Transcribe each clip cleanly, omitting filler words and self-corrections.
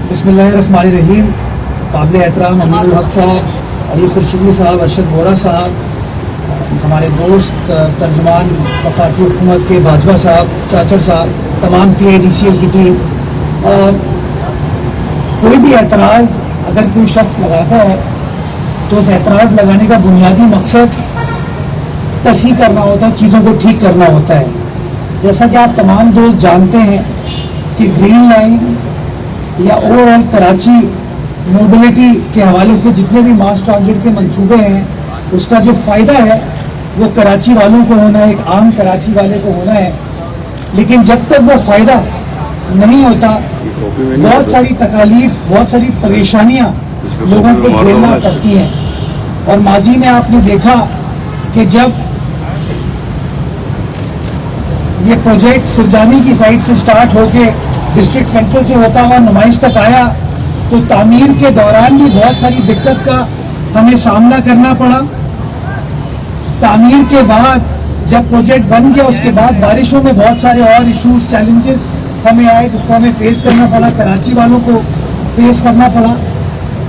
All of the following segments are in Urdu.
بسم اللہ الرحمن الرحیم. قابل احترام امین الحق صاحب, علی خورشیدی صاحب, ارشد وورا صاحب, ہمارے دوست ترجمان وفاقی حکومت کے باجوہ صاحب, چاچر صاحب, تمام PIDCL کی ٹیم. اور کوئی بھی اعتراض اگر کوئی شخص لگاتا ہے تو اس اعتراض لگانے کا بنیادی مقصد تصحیح کرنا ہوتا ہے, چیزوں کو ٹھیک کرنا ہوتا ہے. جیسا کہ آپ تمام دوست جانتے ہیں کہ گرین لائن یا اوور آل کراچی موبلٹی کے حوالے سے جتنے بھی ماس ٹرانزٹ کے منصوبے ہیں اس کا جو فائدہ ہے وہ کراچی والوں کو ہونا ہے, ایک عام کراچی والے کو ہونا ہے. لیکن جب تک وہ فائدہ نہیں ہوتا بہت ساری تکالیف, بہت ساری پریشانیاں لوگوں کو جھیلنا پڑتی ہیں. اور ماضی میں آپ نے دیکھا کہ جب یہ پروجیکٹ سرجانی کی سائٹ سے سٹارٹ ہو کے ڈسٹرکٹ سینٹرل سے ہوتا ہوا نمائش تک آیا تو تعمیر کے دوران بھی بہت ساری دقت کا ہمیں سامنا کرنا پڑا. تعمیر کے بعد جب پروجیکٹ بن گیا اس کے بعد بارشوں میں بہت سارے اور ایشوز, چیلنجز ہمیں آئے جس کو ہمیں فیس کرنا پڑا, کراچی والوں کو فیس کرنا پڑا.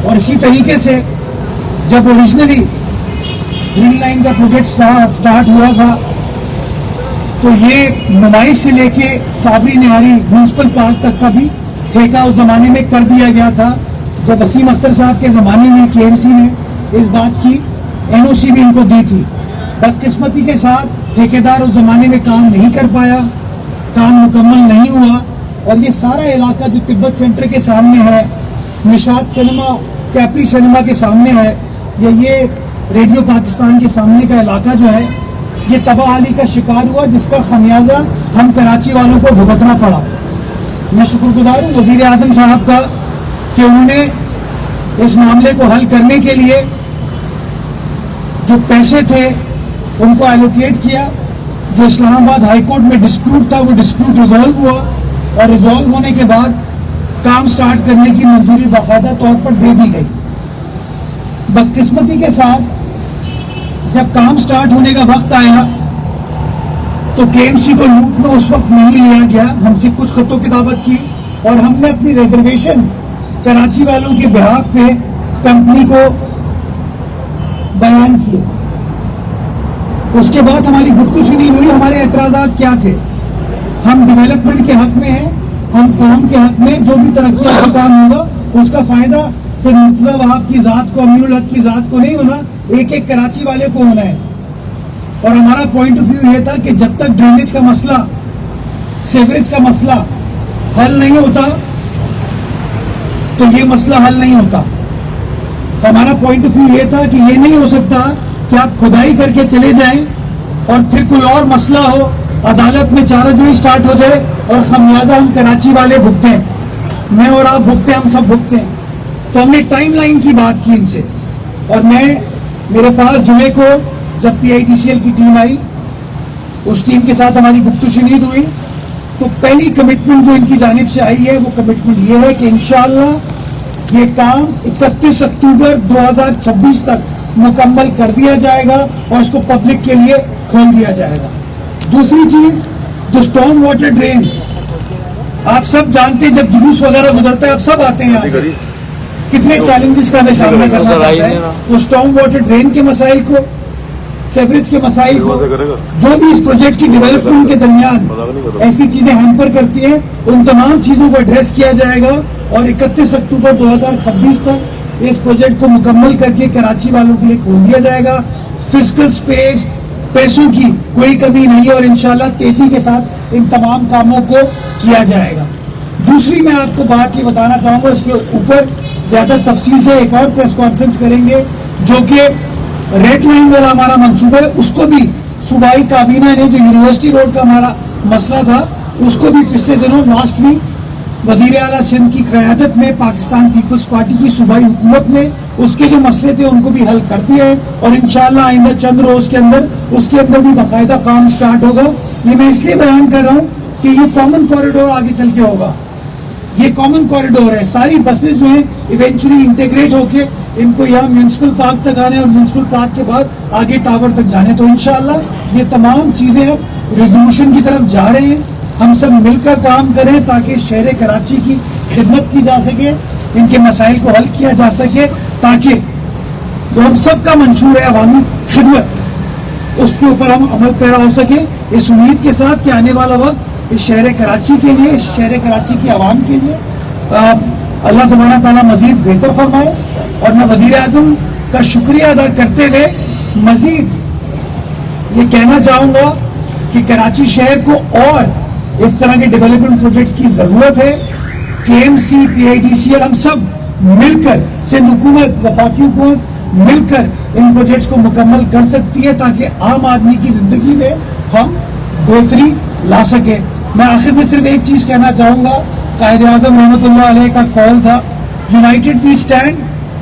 اور اسی طریقے سے جب اوریجنلی گرین لائن کا پروجیکٹ سٹارٹ ہوا تھا تو یہ نمائش سے لے کے صابری نہاری میونسپل پارک تک کا بھی ٹھیکہ اس زمانے میں کر دیا گیا تھا. جب وسیم اختر صاحب کے زمانے میں KMC نے اس بات کی NOC بھی ان کو دی تھی. بدقسمتی کے ساتھ ٹھیکیدار اس زمانے میں کام نہیں کر پایا, کام مکمل نہیں ہوا. اور یہ سارا علاقہ جو تبت سینٹر کے سامنے ہے, نشاط سنیما, کیپری سنیما کے سامنے ہے, یا یہ ریڈیو پاکستان کے سامنے کا علاقہ جو ہے یہ تباہ حالی کا شکار ہوا, جس کا خمیازہ ہم کراچی والوں کو بھگتنا پڑا. میں شکر گزار ہوں وزیر اعظم صاحب کا کہ انہوں نے اس معاملے کو حل کرنے کے لیے جو پیسے تھے ان کو ایلوکیٹ کیا. جو اسلام آباد ہائی کورٹ میں ڈسپیوٹ تھا وہ ڈسپیوٹ ریزالو ہوا, اور ریزالو ہونے کے بعد کام سٹارٹ کرنے کی منظوری باقاعدہ طور پر دے دی گئی. بدقسمتی کے ساتھ جب کام سٹارٹ ہونے کا وقت آیا تو KMC کو لوٹ میں اس وقت نہیں لیا گیا. ہم سے کچھ خط و کتابت کی اور ہم نے اپنی ریزرویشن کراچی والوں کے بہاف پہ کمپنی کو بیان کیے. اس کے بعد ہماری گفتگو شنید ہوئی, ہمارے اعتراضات کیا تھے. ہم ڈیولپمنٹ کے حق میں ہیں, ہم کام کے حق میں, جو بھی ترقیاتی کام ہوگا اس کا فائدہ صرف مرتضیٰ وہاب کی ذات کو, امین الحق کی ذات کو نہیں ہونا, ایک ایک کراچی والے کو ہونا ہے. اور ہمارا پوائنٹ آف ویو یہ تھا کہ جب تک ڈرینیج کا مسئلہ, سیوریج کا مسئلہ حل نہیں ہوتا تو یہ مسئلہ حل نہیں ہوتا. ہمارا پوائنٹ آف ویو یہ تھا کہ یہ نہیں ہو سکتا کہ آپ کھدائی کر کے چلے جائیں اور پھر کوئی اور مسئلہ ہو, عدالت میں چارہ جوئی سٹارٹ ہو جائے اور خمیازہ ہم کراچی والے بھگتے ہیں, میں اور آپ بھگتے ہیں, ہم سب بھگتے ہیں. تو ہم نے ٹائم لائن کی بات کی ان سے, اور میرے پاس جمعے کو جب PIDCL کی ٹیم آئی, اس ٹیم کے ساتھ ہماری گفتگو شنید ہوئی, تو پہلی کمٹمنٹ جو ان کی جانب سے آئی ہے وہ کمٹمنٹ یہ ہے کہ انشاءاللہ یہ کام 31 اکتوبر 2026 تک مکمل کر دیا جائے گا اور اس کو پبلک کے لیے کھول دیا جائے گا. دوسری چیز جو اسٹارم واٹر ڈرین, آپ سب جانتے ہیں جب جلوس وغیرہ گزرتا ہے آپ سب آتے ہیں, کتنے چیلنجز کا ہمیں سامنا کرنا پڑتا ہے. تو اسٹارم واٹر ڈرین کے مسائل کو, سیوریج کے مسائل کو, جو بھی اس پروجیکٹ کی ڈیولپمنٹ کے درمیان ایسی چیزیں ہیمپر کرتی ہیں, ان تمام چیزوں کو ایڈریس کیا جائے گا. اور 31 اکتوبر 2026 تک اس پروجیکٹ کو مکمل کر کے کراچی والوں کے لیے کھول دیا جائے گا. فزیکل سپیس, پیسوں کی کوئی کمی نہیں ہے, اور انشاءاللہ تیزی کے ساتھ ان تمام کاموں کو کیا جائے گا. دوسری میں آپ کو بات یہ بتانا چاہوں گا, اس کے اوپر زیادہ تفصیل سے ایک اور پریس کانفرنس کریں گے, جو کہ ریڈ لائن والا ہمارا منصوبہ ہے, اس کو بھی صوبائی کابینہ نے, جو یونیورسٹی روڈ کا ہمارا مسئلہ تھا, اس کو بھی پچھلے دنوں لاسٹ ویک وزیر اعلیٰ سندھ کی قیادت میں پاکستان پیپلز پارٹی کی صوبائی حکومت نے اس کے جو مسئلے تھے ان کو بھی حل کر دیا ہے. اور انشاءاللہ آئندہ چند روز کے اندر اس کے اندر بھی باقاعدہ کام سٹارٹ ہوگا. یہ میں اس لیے بیان کر رہا ہوں کہ یہ کامن کوریڈور آگے چل کے ہوگا. یہ کامن کوریڈور ہے, ساری بسیں جو ہیں ایونچولی انٹیگریٹ ہو کے ان کو یہاں میونسپل پارک تک آنے اور میونسپل پارک کے بعد آگے ٹاور تک جانے. تو انشاءاللہ یہ تمام چیزیں اب ریزولوشن کی طرف جا رہے ہیں. ہم سب مل کر کام کریں تاکہ شہر کراچی کی خدمت کی جا سکے, ان کے مسائل کو حل کیا جا سکے, تاکہ جو ہم سب کا منشور ہے عوامی خدمت, اس کے اوپر ہم عمل پیرا ہو سکے, اس امید کے ساتھ کہ آنے والا وقت اس شہر کراچی کے لیے, اس شہر کراچی کی عوام کے لیے اللہ سبحانہ تعالیٰ مزید بہتر فرمائے. اور میں وزیر اعظم کا شکریہ ادا کرتے ہوئے مزید یہ کہنا چاہوں گا کہ کراچی شہر کو اور اس طرح کے ڈیولپمنٹ پروجیکٹس کی ضرورت ہے. KMC, PIDCL ہم سب مل کر, سندھ حکومت, وفاقی حکومت مل کر ان پروجیکٹس کو مکمل کر سکتی ہے, تاکہ عام آدمی کی زندگی میں ہم بہتری لا سکیں. میں آخر میں صرف ایک چیز کہنا چاہوں گا, قائد اعظم رحمۃ اللہ علیہ کا قول تھا, یونائٹڈ وی اسٹینڈ,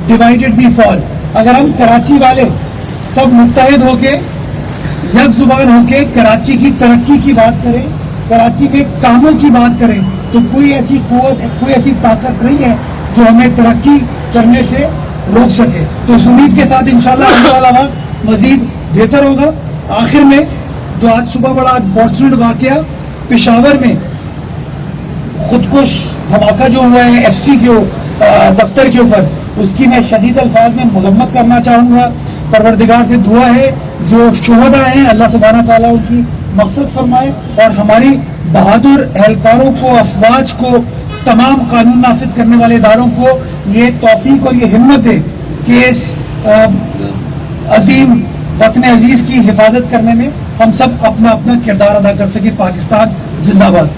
ڈیوائڈیڈ وی فال. اگر ہم کراچی والے سب متحد ہو کے, یک زبان ہو کے کراچی کی ترقی کی بات کریں, کراچی کے کاموں کی بات کریں, تو کوئی ایسی قوت, کوئی ایسی طاقت نہیں ہے جو ہمیں ترقی کرنے سے روک سکے. تو اس امید کے ساتھ انشاءاللہ آنے والا وقت مزید بہتر ہوگا. آخر میں جو آج صبح بڑا انفارچونیٹ واقعہ پشاور میں خودکش دھماکہ جو ہوا ہے FC کے دفتر کے اوپر, اس کی میں شدید الفاظ میں مذمت کرنا چاہوں گا. پروردگار سے دعا ہے جو شہداء ہیں اللہ سبحانہ تعالیٰ ان کی مغفرت فرمائے, اور ہماری بہادر اہلکاروں کو, افواج کو, تمام قانون نافذ کرنے والے اداروں کو یہ توفیق اور یہ ہمت دے کہ اس عظیم وطن عزیز کی حفاظت کرنے میں ہم سب اپنا اپنا کردار ادا کر سکیں. پاکستان زندہ باد.